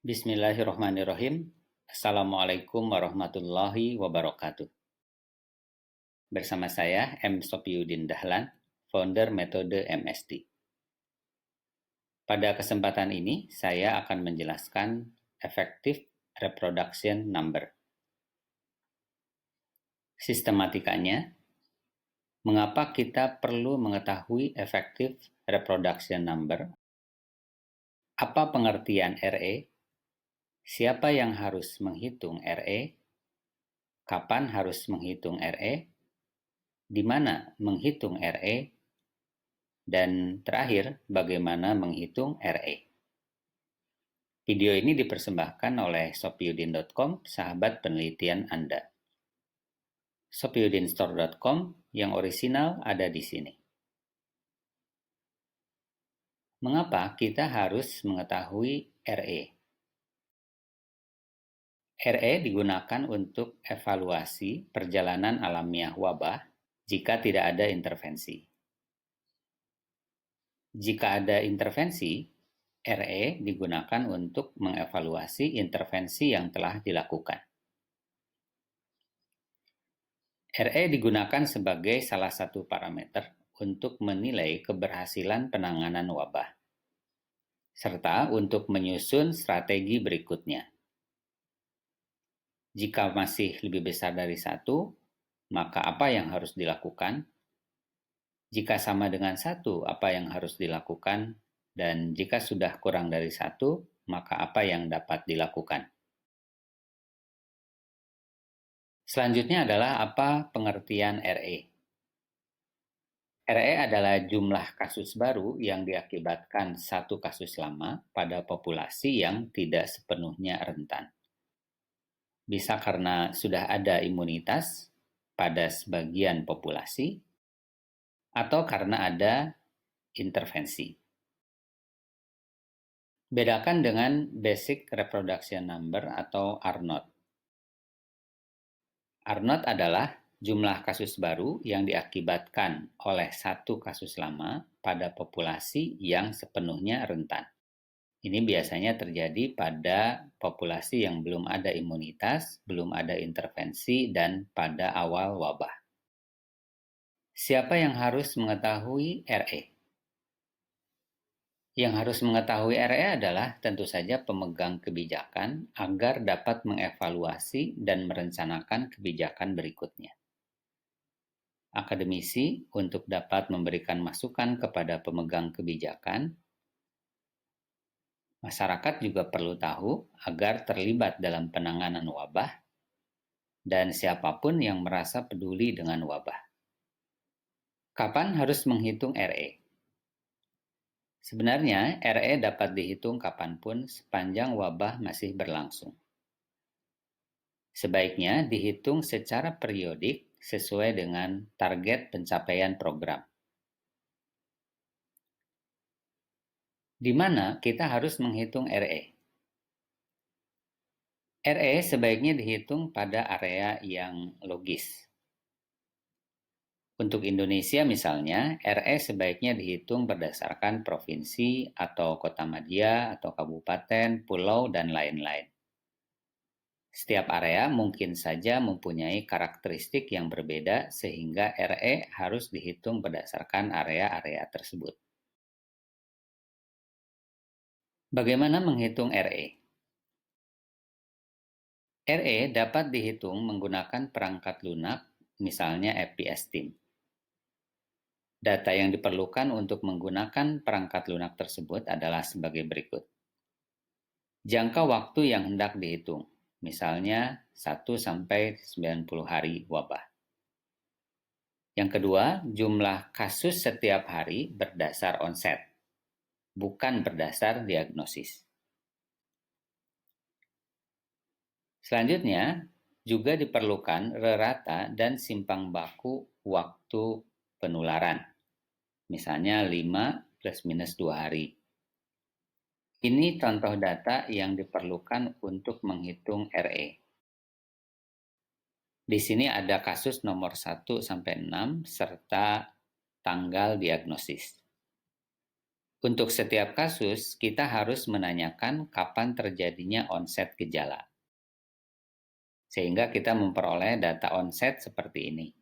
Bismillahirrahmanirrahim. Assalamualaikum warahmatullahi wabarakatuh. Bersama saya M. Sopiudin Dahlan, founder metode MST. Pada kesempatan ini, saya akan menjelaskan Effective Reproduction Number. Sistematikanya, mengapa kita perlu mengetahui Effective Reproduction Number? Apa pengertian RE? Siapa yang harus menghitung RE? Kapan harus menghitung RE? Di mana menghitung RE? Dan terakhir, bagaimana menghitung RE. Video ini dipersembahkan oleh Sopiudin.com, sahabat penelitian Anda. Sopiudinstore.com yang orisinal ada di sini. Mengapa kita harus mengetahui RE? RE digunakan untuk evaluasi perjalanan alamiah wabah jika tidak ada intervensi. Jika ada intervensi, RE digunakan untuk mengevaluasi intervensi yang telah dilakukan. RE digunakan sebagai salah satu parameter untuk menilai keberhasilan penanganan wabah, serta untuk menyusun strategi berikutnya. Jika masih lebih besar dari 1, maka apa yang harus dilakukan? Jika sama dengan 1, apa yang harus dilakukan? Dan jika sudah kurang dari 1, maka apa yang dapat dilakukan? Selanjutnya adalah apa pengertian RE. RE adalah jumlah kasus baru yang diakibatkan satu kasus lama pada populasi yang tidak sepenuhnya rentan. Bisa karena sudah ada imunitas pada sebagian populasi, atau karena ada intervensi. Bedakan dengan Basic Reproduction Number atau R0. R0 adalah jumlah kasus baru yang diakibatkan oleh satu kasus lama pada populasi yang sepenuhnya rentan. Ini biasanya terjadi pada populasi yang belum ada imunitas, belum ada intervensi, dan pada awal wabah. Siapa yang harus mengetahui RE? Yang harus mengetahui RE adalah tentu saja pemegang kebijakan agar dapat mengevaluasi dan merencanakan kebijakan berikutnya. Akademisi untuk dapat memberikan masukan kepada pemegang kebijakan. Masyarakat juga perlu tahu agar terlibat dalam penanganan wabah, dan siapapun yang merasa peduli dengan wabah. Kapan harus menghitung RE? Sebenarnya, RE dapat dihitung kapanpun sepanjang wabah masih berlangsung. Sebaiknya dihitung secara periodik sesuai dengan target pencapaian program. Di mana kita harus menghitung RE? RE sebaiknya dihitung pada area yang logis. Untuk Indonesia misalnya, RE sebaiknya dihitung berdasarkan provinsi atau kota madya atau kabupaten, pulau, dan lain-lain. Setiap area mungkin saja mempunyai karakteristik yang berbeda sehingga RE harus dihitung berdasarkan area-area tersebut. Bagaimana menghitung RE? RE dapat dihitung menggunakan perangkat lunak, misalnya EpiEstim. Data yang diperlukan untuk menggunakan perangkat lunak tersebut adalah sebagai berikut. Jangka waktu yang hendak dihitung, misalnya 1-90 hari wabah. Yang kedua, jumlah kasus setiap hari berdasar onset, bukan berdasar diagnosis. Selanjutnya, juga diperlukan rerata dan simpang baku waktu penularan, misalnya 5 ± 2 hari. Ini contoh data yang diperlukan untuk menghitung RE. Di sini ada kasus nomor 1-6 serta tanggal diagnosis. Untuk setiap kasus, kita harus menanyakan kapan terjadinya onset gejala. Sehingga kita memperoleh data onset seperti ini.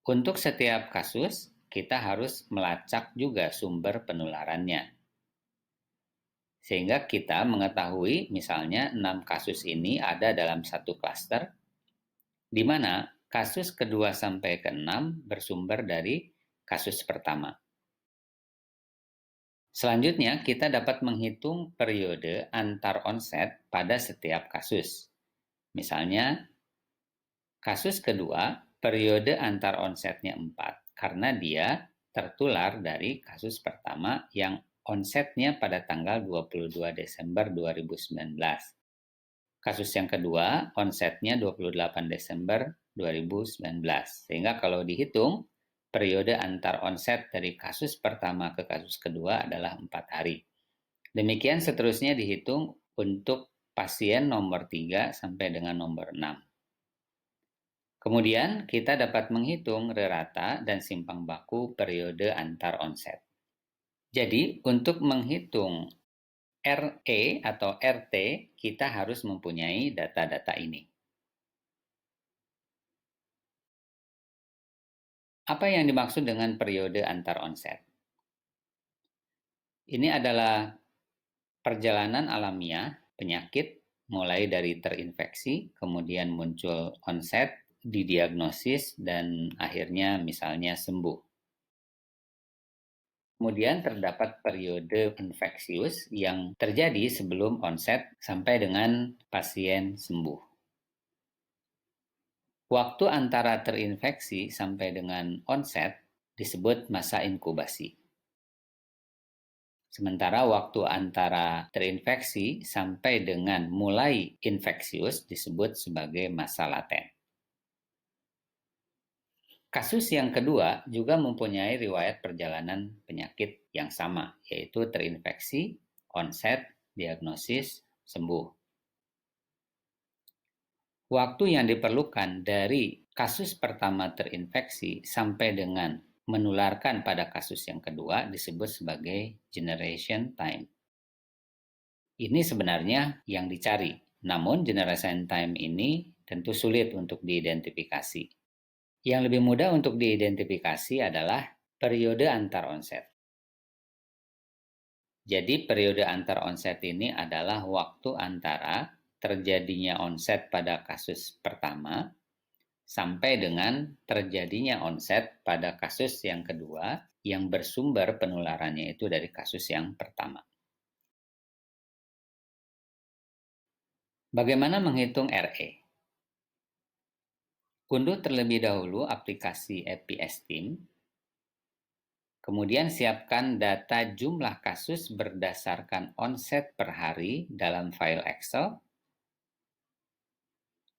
Untuk setiap kasus, kita harus melacak juga sumber penularannya. Sehingga kita mengetahui misalnya 6 kasus ini ada dalam satu klaster, di mana kasus kedua sampai ke-6 bersumber dari kasus pertama. Selanjutnya, kita dapat menghitung periode antar onset pada setiap kasus. Misalnya, kasus kedua, periode antar onsetnya 4, karena dia tertular dari kasus pertama yang onsetnya pada tanggal 22 Desember 2019. Kasus yang kedua, onsetnya 28 Desember 2019. Sehingga kalau dihitung, periode antar onset dari kasus pertama ke kasus kedua adalah 4 hari. Demikian seterusnya dihitung untuk pasien nomor 3 sampai dengan nomor 6. Kemudian kita dapat menghitung rerata dan simpang baku periode antar onset. Jadi untuk menghitung RE atau RT, kita harus mempunyai data-data ini. Apa yang dimaksud dengan periode antar onset? Ini adalah perjalanan alamiah penyakit mulai dari terinfeksi, kemudian muncul onset, didiagnosis, dan akhirnya misalnya sembuh. Kemudian terdapat periode infeksius yang terjadi sebelum onset sampai dengan pasien sembuh. Waktu antara terinfeksi sampai dengan onset disebut masa inkubasi. Sementara waktu antara terinfeksi sampai dengan mulai infeksius disebut sebagai masa laten. Kasus yang kedua juga mempunyai riwayat perjalanan penyakit yang sama, yaitu terinfeksi, onset, diagnosis, sembuh. Waktu yang diperlukan dari kasus pertama terinfeksi sampai dengan menularkan pada kasus yang kedua disebut sebagai generation time. Ini sebenarnya yang dicari, namun generation time ini tentu sulit untuk diidentifikasi. Yang lebih mudah untuk diidentifikasi adalah periode antar onset. Jadi periode antar onset ini adalah waktu antara terjadinya onset pada kasus pertama sampai dengan terjadinya onset pada kasus yang kedua yang bersumber penularannya itu dari kasus yang pertama. Bagaimana menghitung RE? Unduh terlebih dahulu aplikasi EpiEstim, kemudian siapkan data jumlah kasus berdasarkan onset per hari dalam file Excel.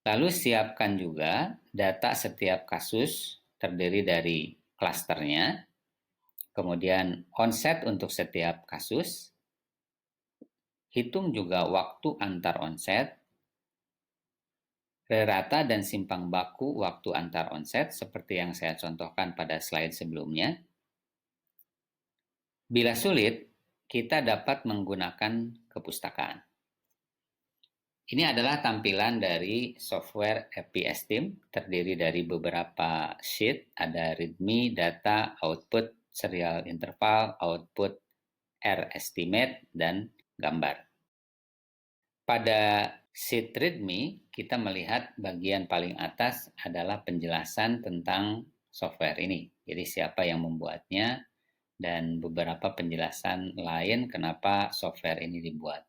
Lalu siapkan juga data setiap kasus terdiri dari klasternya, kemudian onset untuk setiap kasus, hitung juga waktu antar onset, rata dan simpang baku waktu antar onset seperti yang saya contohkan pada slide sebelumnya. Bila sulit, kita dapat menggunakan kepustakaan. Ini adalah tampilan dari software EpiEstim, terdiri dari beberapa sheet, ada readme, data, output, serial interval, output, R estimate, dan gambar. Pada sheet readme, kita melihat bagian paling atas adalah penjelasan tentang software ini. Jadi siapa yang membuatnya dan beberapa penjelasan lain kenapa software ini dibuat.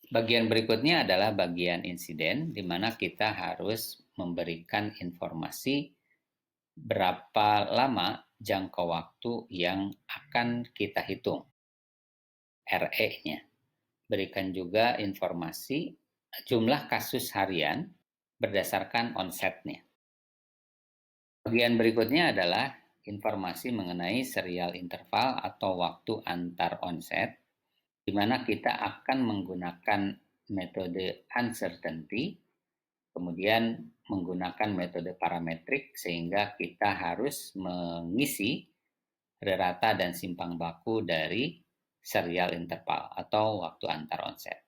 Bagian berikutnya adalah bagian insiden, di mana kita harus memberikan informasi berapa lama jangka waktu yang akan kita hitung, RE-nya. Berikan juga informasi jumlah kasus harian berdasarkan onsetnya. Bagian berikutnya adalah informasi mengenai serial interval atau waktu antar onset, di mana kita akan menggunakan metode uncertainty, kemudian menggunakan metode parametrik sehingga kita harus mengisi rerata dan simpang baku dari serial interval atau waktu antar onset.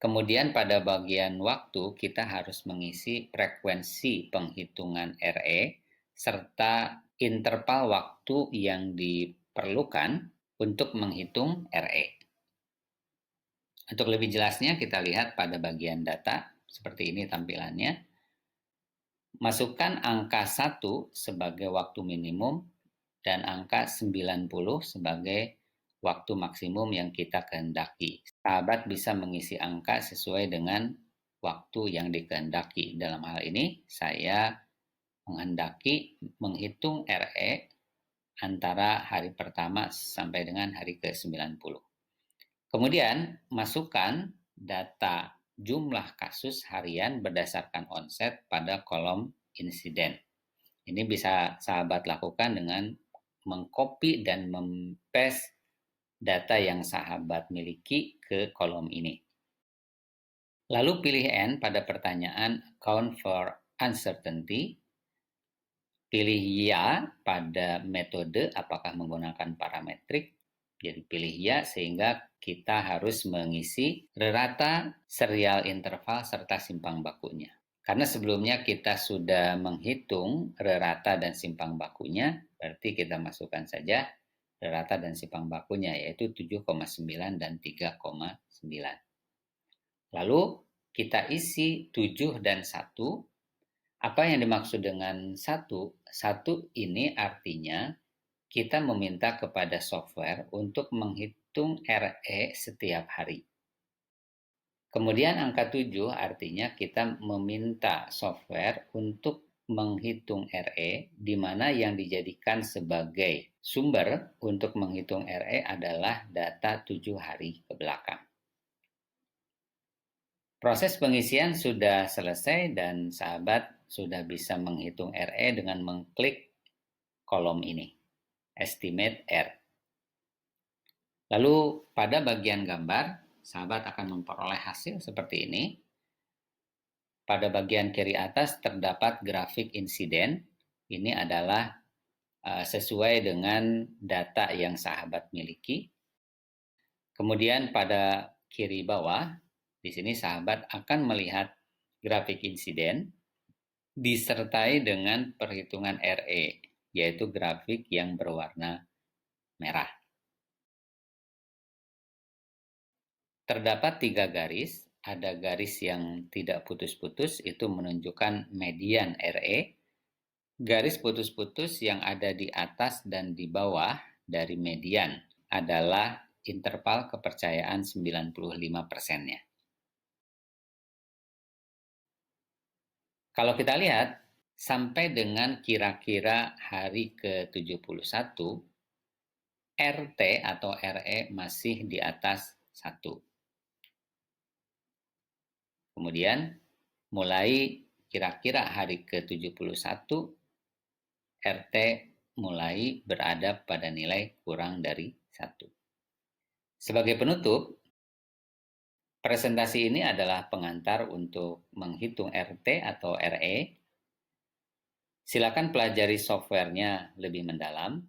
Kemudian pada bagian waktu kita harus mengisi frekuensi penghitungan RE serta interval waktu yang diperlukan untuk menghitung RE. Untuk lebih jelasnya kita lihat pada bagian data, seperti ini tampilannya. Masukkan angka 1 sebagai waktu minimum dan angka 90 sebagai waktu maksimum yang kita kehendaki. Sahabat bisa mengisi angka sesuai dengan waktu yang dikehendaki. Dalam hal ini, saya menghendaki menghitung RE antara hari pertama sampai dengan hari ke-90. Kemudian, masukkan data jumlah kasus harian berdasarkan onset pada kolom insiden. Ini bisa sahabat lakukan dengan mengcopy dan mem-paste data yang sahabat miliki ke kolom ini. Lalu pilih N pada pertanyaan account for uncertainty. Pilih ya pada metode apakah menggunakan parametrik. Jadi pilih ya sehingga kita harus mengisi rerata, serial interval, serta simpang bakunya. Karena sebelumnya kita sudah menghitung rerata dan simpang bakunya, berarti kita masukkan saja rata dan simpang bakunya, yaitu 7,9 dan 3,9. Lalu kita isi 7 dan 1. Apa yang dimaksud dengan 1? 1 ini artinya kita meminta kepada software untuk menghitung RE setiap hari. Kemudian angka 7 artinya kita meminta software untuk menghitung RE, di mana yang dijadikan sebagai sumber untuk menghitung RE adalah data 7 hari ke belakang. Proses pengisian sudah selesai dan sahabat sudah bisa menghitung RE dengan mengklik kolom ini, Estimate R. Lalu pada bagian gambar, sahabat akan memperoleh hasil seperti ini. Pada bagian kiri atas terdapat grafik insiden. Ini adalah sesuai dengan data yang sahabat miliki. Kemudian pada kiri bawah, di sini sahabat akan melihat grafik insiden disertai dengan perhitungan RE, yaitu grafik yang berwarna merah. Terdapat 3 garis. Ada garis yang tidak putus-putus, itu menunjukkan median RE. Garis putus-putus yang ada di atas dan di bawah dari median adalah interval kepercayaan 95%-nya. Kalau kita lihat, sampai dengan kira-kira hari ke-71, RT atau RE masih di atas 1. Kemudian, mulai kira-kira hari ke-71, RT mulai berada pada nilai kurang dari 1. Sebagai penutup, presentasi ini adalah pengantar untuk menghitung RT atau RE. Silakan pelajari softwarenya lebih mendalam.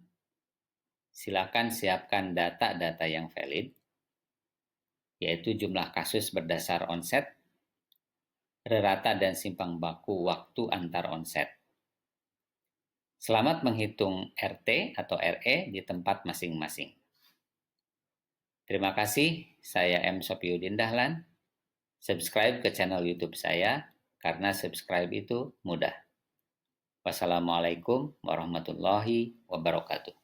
Silakan siapkan data-data yang valid, yaitu jumlah kasus berdasar onset, rerata dan simpang baku waktu antar onset. Selamat menghitung RT atau RE di tempat masing-masing. Terima kasih, saya M. Sopiudin Dahlan. Subscribe ke channel YouTube saya, karena subscribe itu mudah. Wassalamualaikum warahmatullahi wabarakatuh.